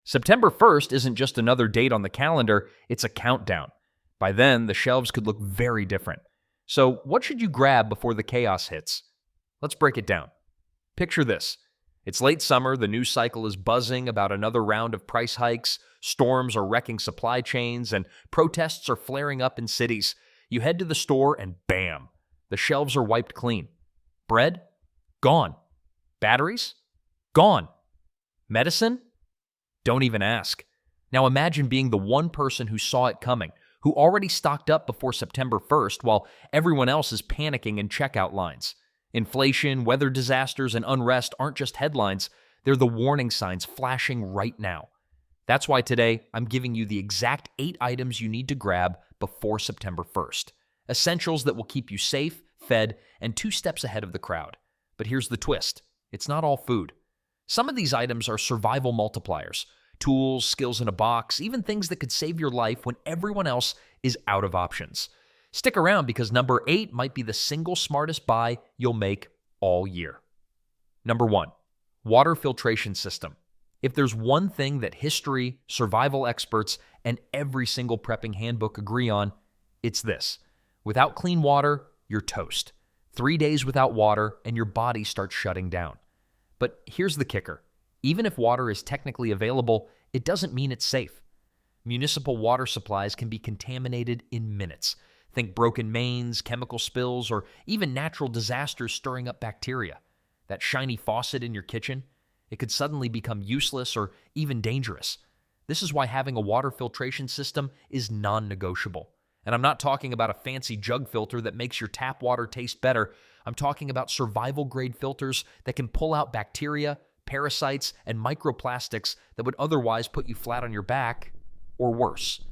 September 1st isn't just another date on the calendar, it's a countdown. By then, the shelves could look very different. So, what should you grab before the chaos hits? Let's break it down. Picture this. It's late summer, the news cycle is buzzing about another round of price hikes, storms are wrecking supply chains, and protests are flaring up in cities. You head to the store and bam, the shelves are wiped clean. Bread? Gone. Batteries? Gone. Medicine? Don't even ask. Now imagine being the one person who saw it coming, who already stocked up before September 1st while everyone else is panicking in checkout lines. Inflation, weather disasters, and unrest aren't just headlines, they're the warning signs flashing right now. That's why today I'm giving you the exact 8 items you need to grab before September 1st. Essentials that will keep you safe, fed, and 2 steps ahead of the crowd. But here's the twist. It's not all food. Some of these items are survival multipliers. Tools, skills in a box, even things that could save your life when everyone else is out of options. Stick around because number 8 might be the single smartest buy you'll make all year. Number 1, water filtration system. If there's one thing that history, survival experts, and every single prepping handbook agree on, it's this. Without clean water, you're toast. 3 days without water, and your body starts shutting down. But here's the kicker. Even if water is technically available, it doesn't mean it's safe. Municipal water supplies can be contaminated in minutes. Think broken mains, chemical spills, or even natural disasters stirring up bacteria. That shiny faucet in your kitchen, it could suddenly become useless or even dangerous. This is why having a water filtration system is non-negotiable. And I'm not talking about a fancy jug filter that makes your tap water taste better. I'm talking about survival-grade filters that can pull out bacteria, parasites, and microplastics that would otherwise put you flat on your back, or worse.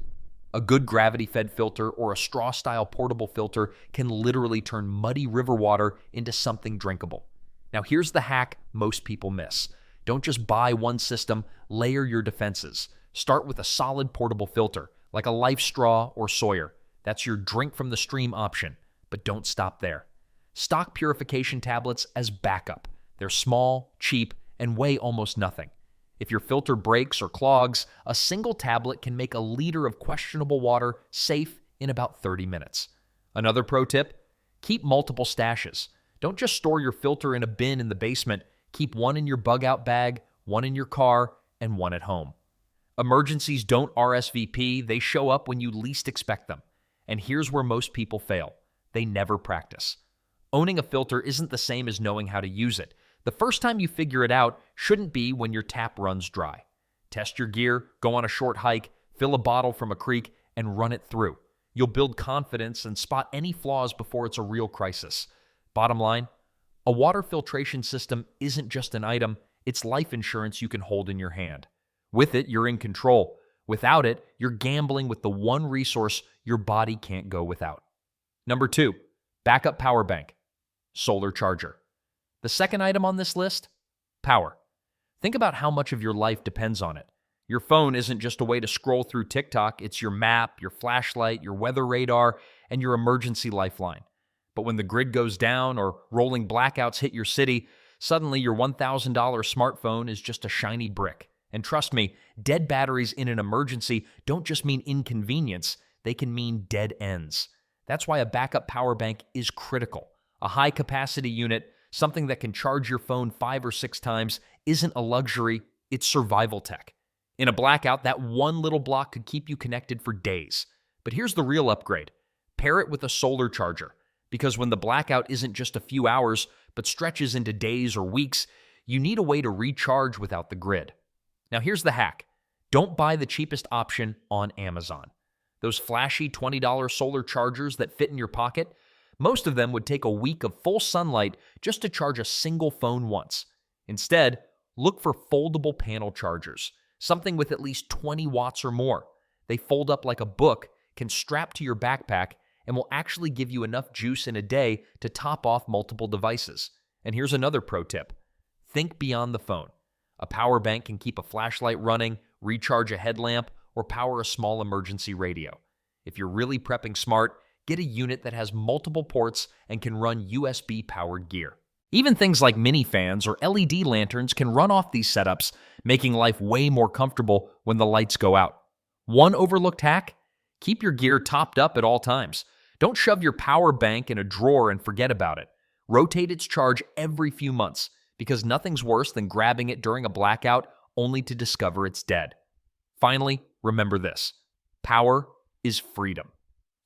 A good gravity-fed filter or a straw-style portable filter can literally turn muddy river water into something drinkable. Now here's the hack most people miss. Don't just buy one system, layer your defenses. Start with a solid portable filter, like a Life Straw or Sawyer. That's your drink from the stream option, but don't stop there. Stock purification tablets as backup. They're small, cheap, and weigh almost nothing. If your filter breaks or clogs, a single tablet can make a liter of questionable water safe in about 30 minutes. Another pro tip, keep multiple stashes. Don't just store your filter in a bin in the basement. Keep one in your bug-out bag, one in your car, and one at home. Emergencies don't RSVP, they show up when you least expect them. And here's where most people fail. They never practice. Owning a filter isn't the same as knowing how to use it. The first time you figure it out shouldn't be when your tap runs dry. Test your gear, go on a short hike, fill a bottle from a creek, and run it through. You'll build confidence and spot any flaws before it's a real crisis. Bottom line, a water filtration system isn't just an item, it's life insurance you can hold in your hand. With it, you're in control. Without it, you're gambling with the one resource your body can't go without. Number 2, backup power bank, solar charger. The second item on this list, power. Think about how much of your life depends on it. Your phone isn't just a way to scroll through TikTok, it's your map, your flashlight, your weather radar, and your emergency lifeline. But when the grid goes down or rolling blackouts hit your city, suddenly your $1,000 smartphone is just a shiny brick. And trust me, dead batteries in an emergency don't just mean inconvenience, they can mean dead ends. That's why a backup power bank is critical. A high-capacity unit, something that can charge your phone 5 or 6 times, isn't a luxury, it's survival tech. In a blackout, that one little block could keep you connected for days. But here's the real upgrade. Pair it with a solar charger. Because when the blackout isn't just a few hours, but stretches into days or weeks, you need a way to recharge without the grid. Now here's the hack. Don't buy the cheapest option on Amazon. Those flashy $20 solar chargers that fit in your pocket, most of them would take a week of full sunlight just to charge a single phone once. Instead, look for foldable panel chargers, something with at least 20 watts or more. They fold up like a book, can strap to your backpack, and will actually give you enough juice in a day to top off multiple devices. And here's another pro tip. Think beyond the phone. A power bank can keep a flashlight running, recharge a headlamp, or power a small emergency radio. If you're really prepping smart, get a unit that has multiple ports and can run USB-powered gear. Even things like mini fans or LED lanterns can run off these setups, making life way more comfortable when the lights go out. One overlooked hack? Keep your gear topped up at all times. Don't shove your power bank in a drawer and forget about it. Rotate its charge every few months, because nothing's worse than grabbing it during a blackout only to discover it's dead. Finally, remember this: power is freedom.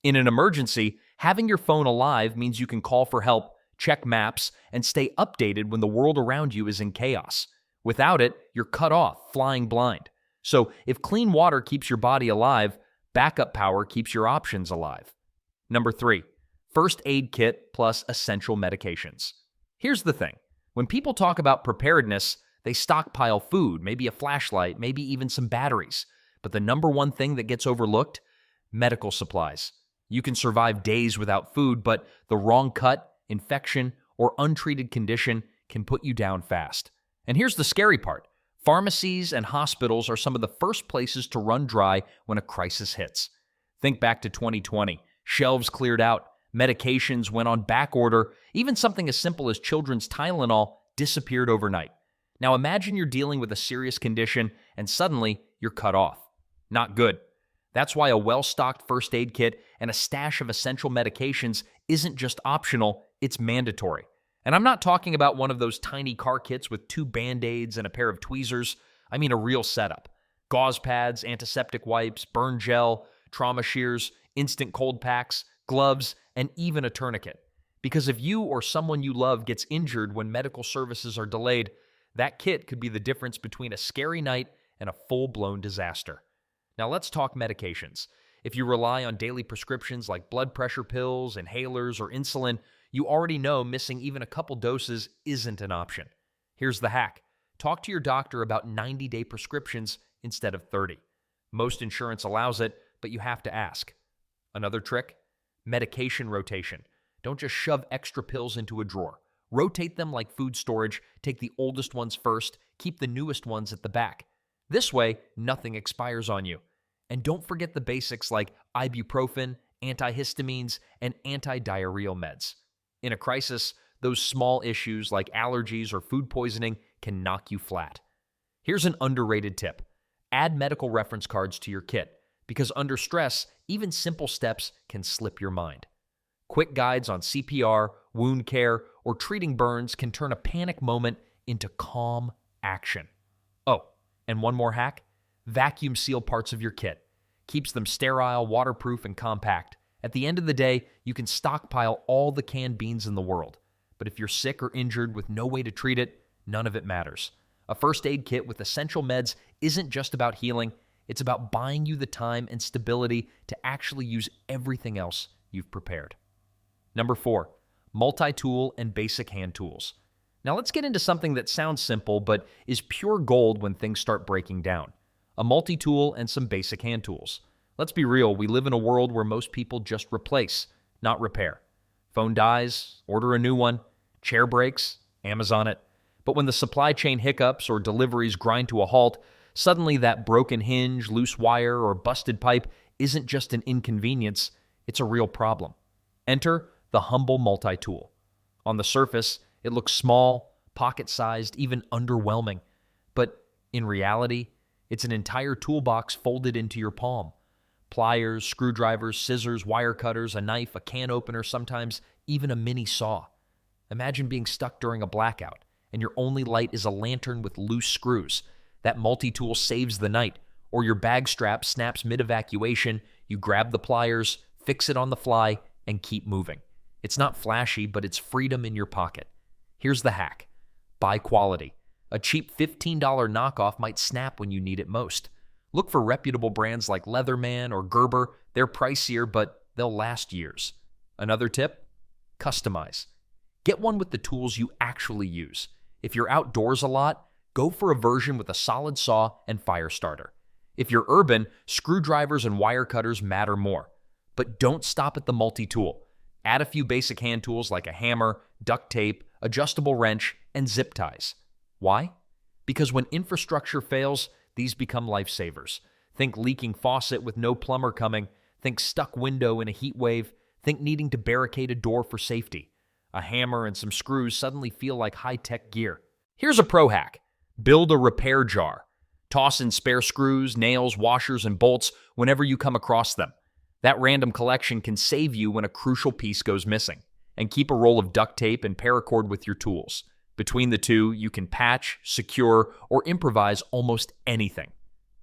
In an emergency, having your phone alive means you can call for help, check maps, and stay updated when the world around you is in chaos. Without it, you're cut off, flying blind. So if clean water keeps your body alive, backup power keeps your options alive. Number 3, first aid kit plus essential medications. Here's the thing. When people talk about preparedness, they stockpile food, maybe a flashlight, maybe even some batteries. But the number one thing that gets overlooked? Medical supplies. You can survive days without food, but the wrong cut, infection, or untreated condition can put you down fast. And here's the scary part. Pharmacies and hospitals are some of the first places to run dry when a crisis hits. Think back to 2020. Shelves cleared out, medications went on back order, even something as simple as children's Tylenol disappeared overnight. Now imagine you're dealing with a serious condition and suddenly you're cut off. Not good. That's why a well-stocked first aid kit and a stash of essential medications isn't just optional, it's mandatory. And I'm not talking about one of those tiny car kits with 2 Band-Aids and a pair of tweezers. I mean a real setup. Gauze pads, antiseptic wipes, burn gel, trauma shears, instant cold packs, gloves, and even a tourniquet. Because if you or someone you love gets injured when medical services are delayed, that kit could be the difference between a scary night and a full-blown disaster. Now let's talk medications. If you rely on daily prescriptions like blood pressure pills, inhalers, or insulin, you already know missing even a couple doses isn't an option. Here's the hack. Talk to your doctor about 90-day prescriptions instead of 30. Most insurance allows it, but you have to ask. Another trick? Medication rotation. Don't just shove extra pills into a drawer. Rotate them like food storage, take the oldest ones first, keep the newest ones at the back. This way, nothing expires on you. And don't forget the basics like ibuprofen, antihistamines, and anti-diarrheal meds. In a crisis, those small issues like allergies or food poisoning can knock you flat. Here's an underrated tip. Add medical reference cards to your kit, because under stress, even simple steps can slip your mind. Quick guides on CPR, wound care, or treating burns can turn a panic moment into calm action. Oh, and one more hack: vacuum seal parts of your kit. Keeps them sterile, waterproof, and compact. At the end of the day, you can stockpile all the canned beans in the world. But if you're sick or injured with no way to treat it, none of it matters. A first aid kit with essential meds isn't just about healing, it's about buying you the time and stability to actually use everything else you've prepared. Number 4, multi-tool and basic hand tools. Now let's get into something that sounds simple but is pure gold when things start breaking down. A multi-tool and some basic hand tools. Let's be real, we live in a world where most people just replace, not repair. Phone dies, order a new one. Chair breaks, Amazon it. But when the supply chain hiccups or deliveries grind to a halt, suddenly that broken hinge, loose wire, or busted pipe isn't just an inconvenience, it's a real problem. Enter the humble multi-tool. On the surface, it looks small, pocket-sized, even underwhelming. But in reality, it's an entire toolbox folded into your palm. Pliers, screwdrivers, scissors, wire cutters, a knife, a can opener, sometimes even a mini saw. Imagine being stuck during a blackout, and your only light is a lantern with loose screws. That multi-tool saves the night. Or your bag strap snaps mid-evacuation, you grab the pliers, fix it on the fly, and keep moving. It's not flashy, but it's freedom in your pocket. Here's the hack. Buy quality. A cheap $15 knockoff might snap when you need it most. Look for reputable brands like Leatherman or Gerber. They're pricier, but they'll last years. Another tip? Customize. Get one with the tools you actually use. If you're outdoors a lot, go for a version with a solid saw and fire starter. If you're urban, screwdrivers and wire cutters matter more. But don't stop at the multi-tool. Add a few basic hand tools like a hammer, duct tape, adjustable wrench, and zip ties. Why? Because when infrastructure fails, these become lifesavers. Think leaking faucet with no plumber coming. Think stuck window in a heat wave. Think needing to barricade a door for safety. A hammer and some screws suddenly feel like high-tech gear. Here's a pro hack. Build a repair jar. Toss in spare screws, nails, washers, and bolts whenever you come across them. That random collection can save you when a crucial piece goes missing. And keep a roll of duct tape and paracord with your tools. Between the two, you can patch, secure, or improvise almost anything.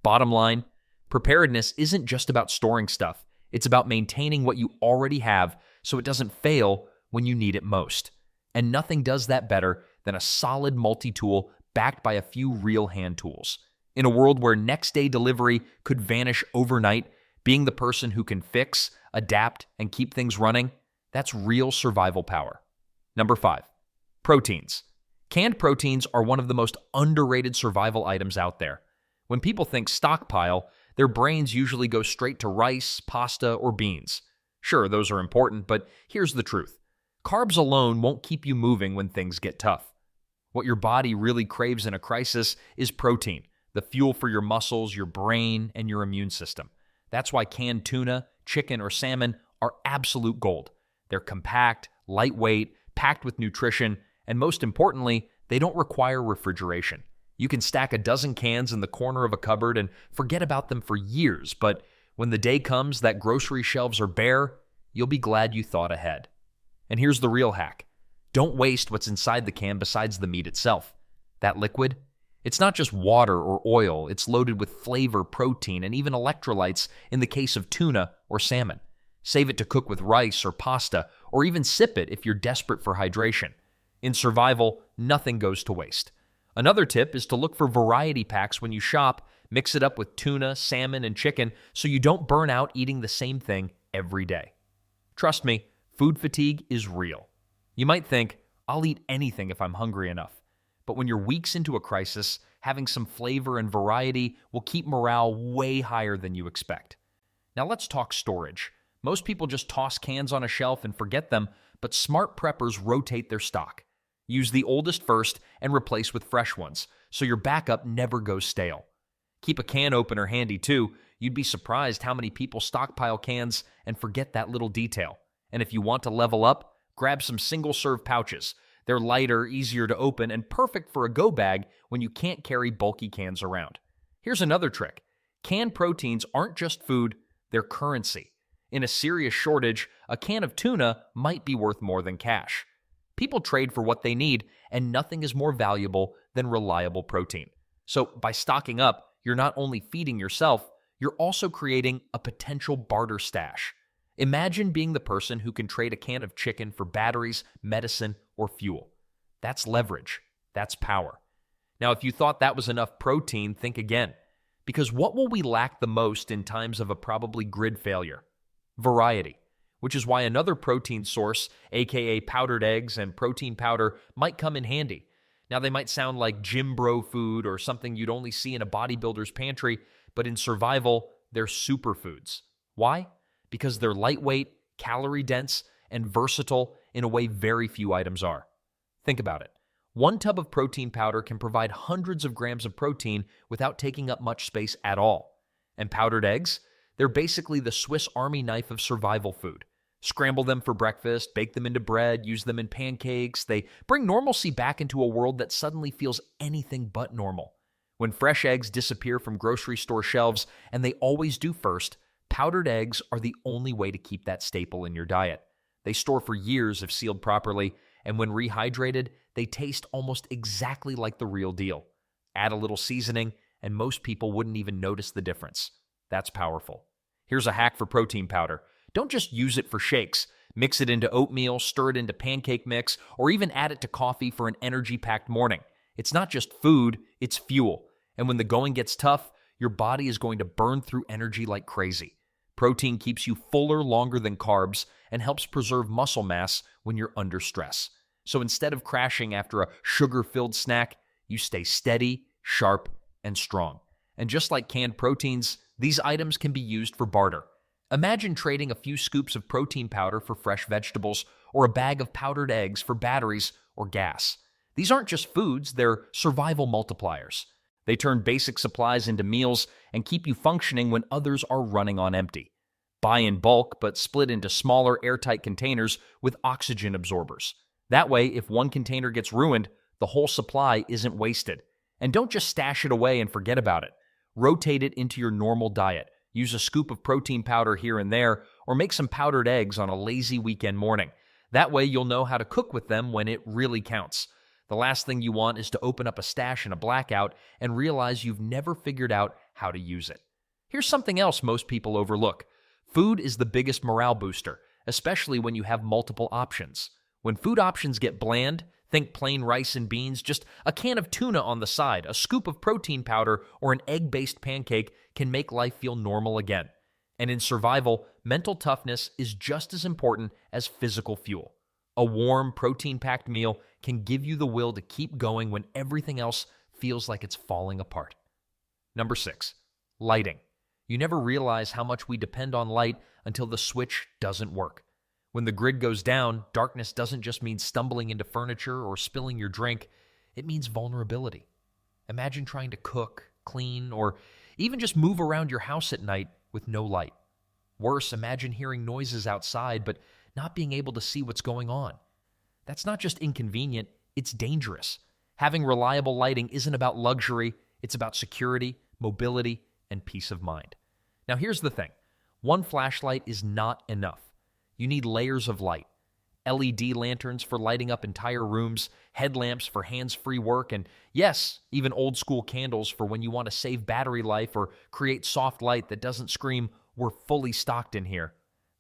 Bottom line, preparedness isn't just about storing stuff. It's about maintaining what you already have so it doesn't fail when you need it most. And nothing does that better than a solid multi-tool backed by a few real hand tools. In a world where next-day delivery could vanish overnight, being the person who can fix, adapt, and keep things running, that's real survival power. Number 5, proteins. Canned proteins are one of the most underrated survival items out there. When people think stockpile, their brains usually go straight to rice, pasta, or beans. Sure, those are important, but here's the truth. Carbs alone won't keep you moving when things get tough. What your body really craves in a crisis is protein, the fuel for your muscles, your brain, and your immune system. That's why canned tuna, chicken, or salmon are absolute gold. They're compact, lightweight, packed with nutrition, and most importantly, they don't require refrigeration. You can stack a dozen cans in the corner of a cupboard and forget about them for years, but when the day comes that grocery shelves are bare, you'll be glad you thought ahead. And here's the real hack. Don't waste what's inside the can besides the meat itself. That liquid? It's not just water or oil, it's loaded with flavor, protein, and even electrolytes in the case of tuna or salmon. Save it to cook with rice or pasta, or even sip it if you're desperate for hydration. In survival, nothing goes to waste. Another tip is to look for variety packs when you shop, mix it up with tuna, salmon, and chicken so you don't burn out eating the same thing every day. Trust me, food fatigue is real. You might think, I'll eat anything if I'm hungry enough. But when you're weeks into a crisis, having some flavor and variety will keep morale way higher than you expect. Now let's talk storage. Most people just toss cans on a shelf and forget them, but smart preppers rotate their stock. Use the oldest first and replace with fresh ones, so your backup never goes stale. Keep a can opener handy too. You'd be surprised how many people stockpile cans and forget that little detail. And if you want to level up, grab some single-serve pouches. They're lighter, easier to open, and perfect for a go bag when you can't carry bulky cans around. Here's another trick. Canned proteins aren't just food, they're currency. In a serious shortage, a can of tuna might be worth more than cash. People trade for what they need, and nothing is more valuable than reliable protein. So by stocking up, you're not only feeding yourself, you're also creating a potential barter stash. Imagine being the person who can trade a can of chicken for batteries, medicine, or fuel. That's leverage. That's power. Now, if you thought that was enough protein, think again. Because what will we lack the most in times of a probably grid failure? Variety. Which is why another protein source, aka powdered eggs and protein powder, might come in handy. Now, they might sound like gym bro food or something you'd only see in a bodybuilder's pantry, but in survival, they're superfoods. Why? Because they're lightweight, calorie-dense, and versatile in a way very few items are. Think about it. One tub of protein powder can provide hundreds of grams of protein without taking up much space at all. And powdered eggs? They're basically the Swiss Army knife of survival food. Scramble them for breakfast, bake them into bread, use them in pancakes. They bring normalcy back into a world that suddenly feels anything but normal. When fresh eggs disappear from grocery store shelves, and they always do first, powdered eggs are the only way to keep that staple in your diet. They store for years if sealed properly, and when rehydrated, they taste almost exactly like the real deal. Add a little seasoning, and most people wouldn't even notice the difference. That's powerful. Here's a hack for protein powder. Don't just use it for shakes. Mix it into oatmeal, stir it into pancake mix, or even add it to coffee for an energy-packed morning. It's not just food, it's fuel. And when the going gets tough, your body is going to burn through energy like crazy. Protein keeps you fuller longer than carbs and helps preserve muscle mass when you're under stress. So instead of crashing after a sugar-filled snack, you stay steady, sharp, and strong. And just like canned proteins, these items can be used for barter. Imagine trading a few scoops of protein powder for fresh vegetables or a bag of powdered eggs for batteries or gas. These aren't just foods, they're survival multipliers. They turn basic supplies into meals and keep you functioning when others are running on empty. Buy in bulk, but split into smaller airtight containers with oxygen absorbers. That way, if one container gets ruined, the whole supply isn't wasted. And don't just stash it away and forget about it. Rotate it into your normal diet. Use a scoop of protein powder here and there, or make some powdered eggs on a lazy weekend morning. That way, you'll know how to cook with them when it really counts. The last thing you want is to open up a stash in a blackout and realize you've never figured out how to use it. Here's something else most people overlook. Food is the biggest morale booster, especially when you have multiple options. When food options get bland, think plain rice and beans, just a can of tuna on the side, a scoop of protein powder, or an egg-based pancake can make life feel normal again. And in survival, mental toughness is just as important as physical fuel. A warm, protein-packed meal can give you the will to keep going when everything else feels like it's falling apart. Number 6, lighting. You never realize how much we depend on light until the switch doesn't work. When the grid goes down, darkness doesn't just mean stumbling into furniture or spilling your drink. It means vulnerability. Imagine trying to cook, clean, or even just move around your house at night with no light. Worse, imagine hearing noises outside but not being able to see what's going on. That's not just inconvenient, it's dangerous. Having reliable lighting isn't about luxury, it's about security, mobility, and peace of mind. Now here's the thing. One flashlight is not enough. You need layers of light. LED lanterns for lighting up entire rooms, headlamps for hands-free work, and yes, even old-school candles for when you want to save battery life or create soft light that doesn't scream, "We're fully stocked in here."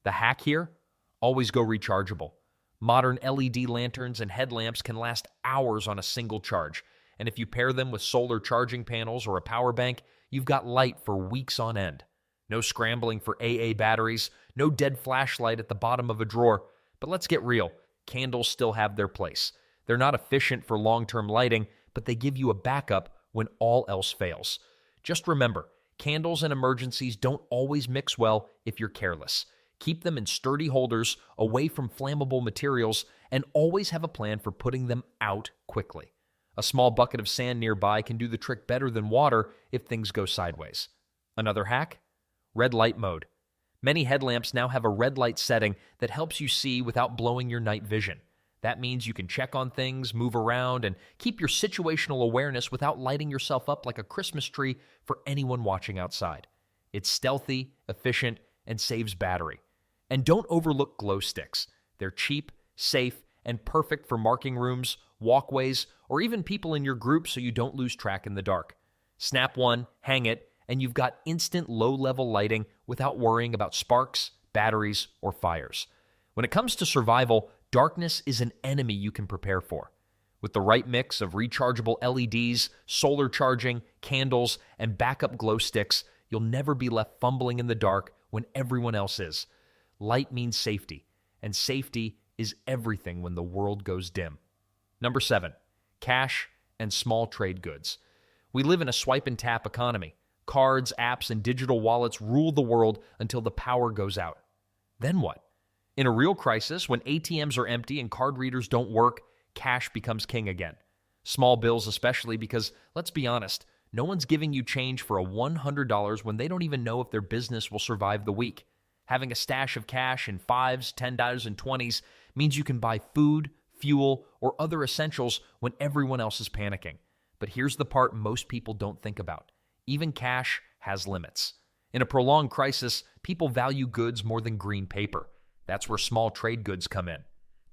The hack here? Always go rechargeable. Modern LED lanterns and headlamps can last hours on a single charge, and if you pair them with solar charging panels or a power bank, you've got light for weeks on end. No scrambling for AA batteries, no dead flashlight at the bottom of a drawer. But let's get real, candles still have their place. They're not efficient for long-term lighting, but they give you a backup when all else fails. Just remember, candles and emergencies don't always mix well if you're careless. Keep them in sturdy holders, away from flammable materials, and always have a plan for putting them out quickly. A small bucket of sand nearby can do the trick better than water if things go sideways. Another hack? Red light mode. Many headlamps now have a red light setting that helps you see without blowing your night vision. That means you can check on things, move around, and keep your situational awareness without lighting yourself up like a Christmas tree for anyone watching outside. It's stealthy, efficient, and saves battery. And don't overlook glow sticks. They're cheap, safe, and perfect for marking rooms, walkways, or even people in your group so you don't lose track in the dark. Snap one, hang it, and you've got instant low-level lighting without worrying about sparks, batteries, or fires. When it comes to survival, darkness is an enemy you can prepare for. With the right mix of rechargeable LEDs, solar charging, candles, and backup glow sticks, you'll never be left fumbling in the dark when everyone else is. Light means safety, and safety is everything when the world goes dim. Number 7, cash and small trade goods. We live in a swipe and tap economy. Cards, apps, and digital wallets rule the world until the power goes out. Then what? In a real crisis, when ATMs are empty and card readers don't work, cash becomes king again. Small bills especially because, let's be honest, no one's giving you change for a $100 when they don't even know if their business will survive the week. Having a stash of cash in $5s, $10, and $20s means you can buy food, fuel, or other essentials when everyone else is panicking. But here's the part most people don't think about. Even cash has limits. In a prolonged crisis, people value goods more than green paper. That's where small trade goods come in.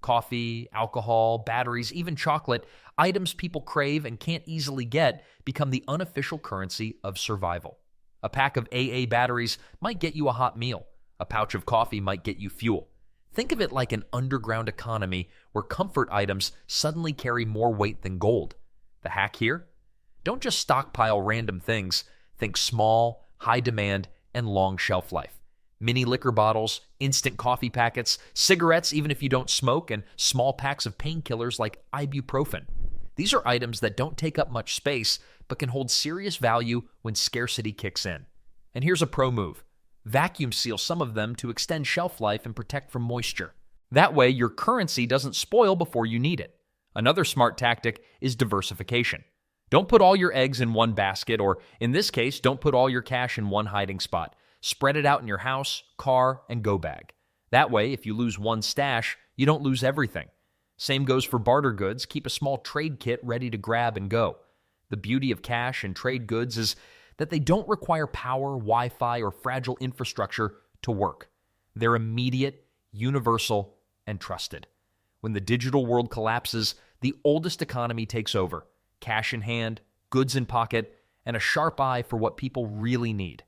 Coffee, alcohol, batteries, even chocolate, items people crave and can't easily get, become the unofficial currency of survival. A pack of AA batteries might get you a hot meal. A pouch of coffee might get you fuel. Think of it like an underground economy where comfort items suddenly carry more weight than gold. The hack here? Don't just stockpile random things. Think small, high demand, and long shelf life. Mini liquor bottles, instant coffee packets, cigarettes even if you don't smoke, and small packs of painkillers like ibuprofen. These are items that don't take up much space but can hold serious value when scarcity kicks in. And here's a pro move. Vacuum seal some of them to extend shelf life and protect from moisture. That way, your currency doesn't spoil before you need it. Another smart tactic is diversification. Don't put all your eggs in one basket, or in this case, don't put all your cash in one hiding spot. Spread it out in your house, car, and go bag. That way, if you lose one stash, you don't lose everything. Same goes for barter goods. Keep a small trade kit ready to grab and go. The beauty of cash and trade goods is that they don't require power, Wi-Fi, or fragile infrastructure to work. They're immediate, universal, and trusted. When the digital world collapses, the oldest economy takes over. Cash in hand, goods in pocket, and a sharp eye for what people really need.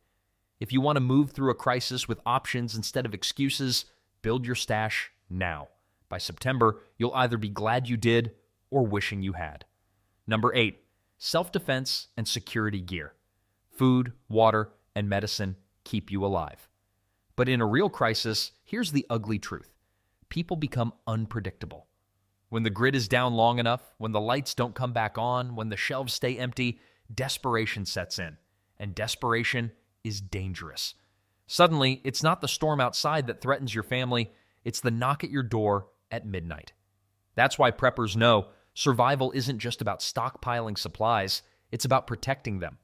If you want to move through a crisis with options instead of excuses, build your stash now. By September, you'll either be glad you did or wishing you had. Number 8, self-defense and security gear. Food, water, and medicine keep you alive. But in a real crisis, here's the ugly truth. People become unpredictable. When the grid is down long enough, when the lights don't come back on, when the shelves stay empty, desperation sets in. And desperation is dangerous. Suddenly, it's not the storm outside that threatens your family, it's the knock at your door at midnight. That's why preppers know survival isn't just about stockpiling supplies, it's about protecting them.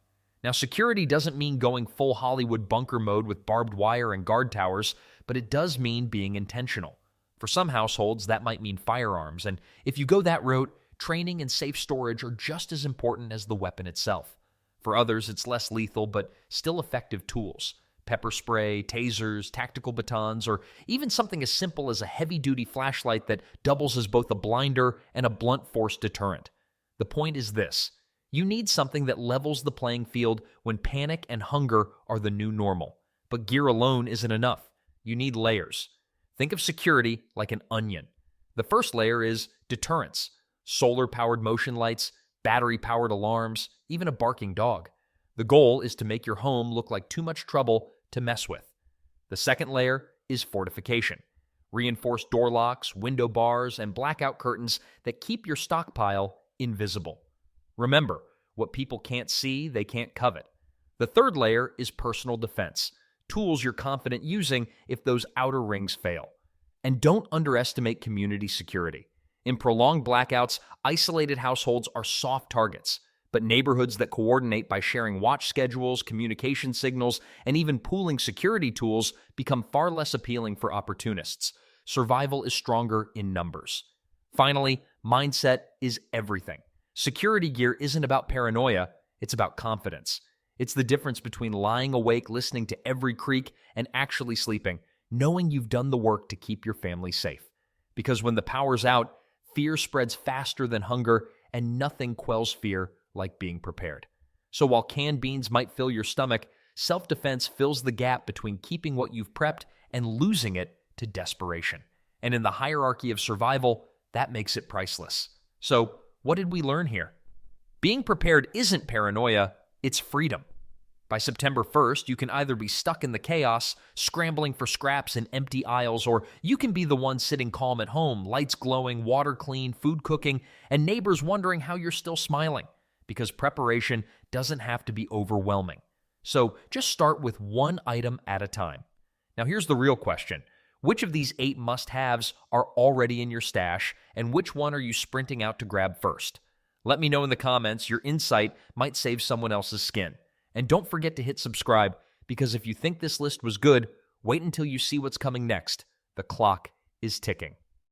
Now, security doesn't mean going full Hollywood bunker mode with barbed wire and guard towers, but it does mean being intentional. For some households, that might mean firearms, and if you go that route, training and safe storage are just as important as the weapon itself. For others, it's less lethal but still effective tools. Pepper spray, tasers, tactical batons, or even something as simple as a heavy-duty flashlight that doubles as both a blinder and a blunt force deterrent. The point is this: you need something that levels the playing field when panic and hunger are the new normal. But gear alone isn't enough. You need layers. Think of security like an onion. The first layer is deterrence. Solar-powered motion lights, battery-powered alarms, even a barking dog. The goal is to make your home look like too much trouble to mess with. The second layer is fortification. Reinforced door locks, window bars, and blackout curtains that keep your stockpile invisible. Remember, what people can't see, they can't covet. The third layer is personal defense. Tools you're confident using if those outer rings fail. And don't underestimate community security. In prolonged blackouts, isolated households are soft targets, but neighborhoods that coordinate by sharing watch schedules, communication signals, and even pooling security tools become far less appealing for opportunists. Survival is stronger in numbers. Finally, mindset is everything. Security gear isn't about paranoia, it's about confidence. It's the difference between lying awake listening to every creak and actually sleeping, knowing you've done the work to keep your family safe. Because when the power's out, fear spreads faster than hunger, and nothing quells fear like being prepared. So while canned beans might fill your stomach, self-defense fills the gap between keeping what you've prepped and losing it to desperation. And in the hierarchy of survival, that makes it priceless. So, what did we learn here? Being prepared isn't paranoia, it's freedom. By September 1st, you can either be stuck in the chaos, scrambling for scraps in empty aisles, or you can be the one sitting calm at home, lights glowing, water clean, food cooking, and neighbors wondering how you're still smiling. Because preparation doesn't have to be overwhelming. So just start with one item at a time. Now here's the real question. Which of these 8 must-haves are already in your stash, and which one are you sprinting out to grab first? Let me know in the comments. Your insight might save someone else's skin. And don't forget to hit subscribe, because if you think this list was good, wait until you see what's coming next. The clock is ticking.